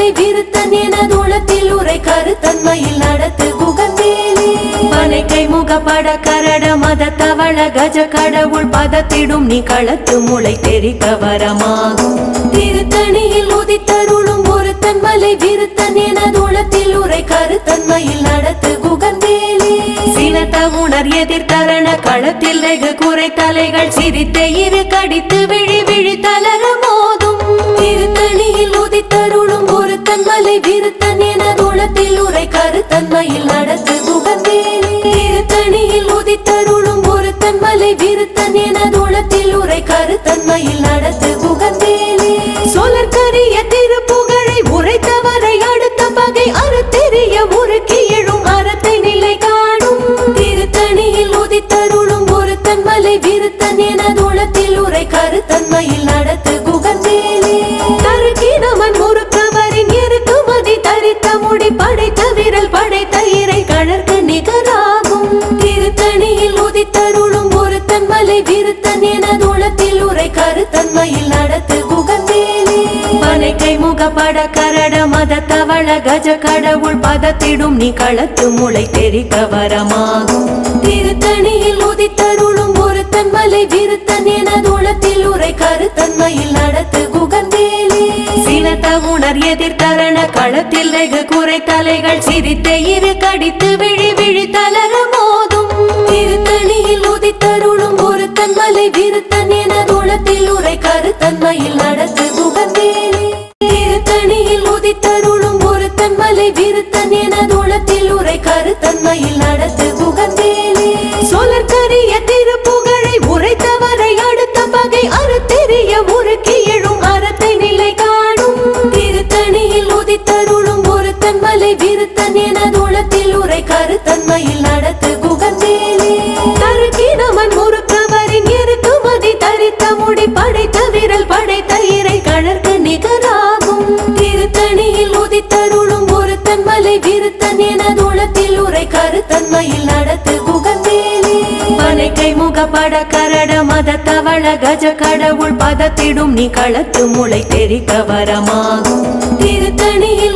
மலை விருத்தன் எனதுளத்தில் உரை கருத்தன்மையில் நடத்து குகந்தேலே பனை கைமுக பட கரட மத தவள கஜ கடவுள் பதத்திடும் நீ களத்து முளை தெரிக்க வரமாகும் திருத்தணியில் உதித்தருளும் ஒருத்தன் மலை விருத்தன் எனதுளத்தில் உரை கருத்தன்மையில் நடத்து குகந்தேலே சினத்த உணர் எதிர்த்தரண களத்தில் வெகு குறை தலைகள் சிரித்த இரு கடித்து விழி விழி தளர மோதும் திருத்தணியில் உதித்தருளும் ஒருத்தன் மலை விருத்தன் எனதுளத்தில் உரை கருத்தன்மையில் நடத்து குகந்தேலே திருத்தணியில் உதித்தருளும் ஒருத்தன் மலை விருத்தன் எனதுளத்தில் உரை கருத்தன்மையில் நடத்து குகந்தேலே சொலற்கரிய திருப்புகழை உரைத்தவரை அடுத்த பகை அறுத்தெறிய உருக்கி எழும் அறத்தை நிலை காணும் திருத்தணியில் உதித்தருளும் ஒருத்தன் மலை விருத்தன் எனதுளத்தில் உரை கருத்தன்மையில் நடத்து குகந்தேலே தருக்கினவன் முறுக்கவரின் இறுக்குமதி தரித்த முடி படைத்த விரல் படைத்த இறை கழற்கு நிகராகும் திருத்தணியில் உதித்தருளும் ஒருத்தன் மலை விருத்தன் எனதுளத்தில் உரை கருத்தன்மையில் நடத்து குகந்தேலே பனை கைமுக பட கரட மத தவள கஜ கடவுள் பதத்திடும் நீ களத்து முளை தெரிக்க வரமாகும் திருத்தணியில் உதித்தருளும் ஒருத்தன் மலை விருத்தன் எனதுளத்தில் உரை கருத்தன்மையில் நடத்து குகந்தேலே சினத்த உணர் எதிர்த்தரண களத்தில் வெகு குறை தலைகள் சிரித்த இரு கடித்து விழி விழி தளர மோதும் திருத்தணியில் உதித்தருளும் ஒருத்தன் மலை விருத்தன் எனதுளத்தில் உரை கருத்தன்மையில் நடத்து குகந்தேலே திருத்தணியில் உதித்தருளும் ஒருத்தன் மலை விருத்தன் எனதுளத்தில் உரை கருத்தன்மையில் நடத்து குகந்தேலே சொலற்கரிய திருப்புகழை உரைத்தவரை அடுத்த பகை அறுத்தெறிய உருக்கி எழும் அறத்தை நிலை காணும் திருத்தணியில் உதித்தருளும் ஒருத்தன் மலை விருத்தன் எனதுளத்தில் உரை கருத்தன்மையில் நடத்து குகந்தேலே தருக்கினவன் முறுக்கவரின் இறுக்குமதி தரித்த முடி படைத்த விரல் படைத்த இறை கழற்கு நிகராகும் திருத்தணியில் உதித்தருளும் ஒருத்தன் மலை விருத்தன் எனதுளத்தில் உரை கருத்தன்மையில் நடத்து குகந்தேலே பனை கைமுக பட கரட மத தவள கஜ கடவுள் பதத்திடும் நீ களத்து முளை தெரிக்க வரமாகும் திருத்தணியில்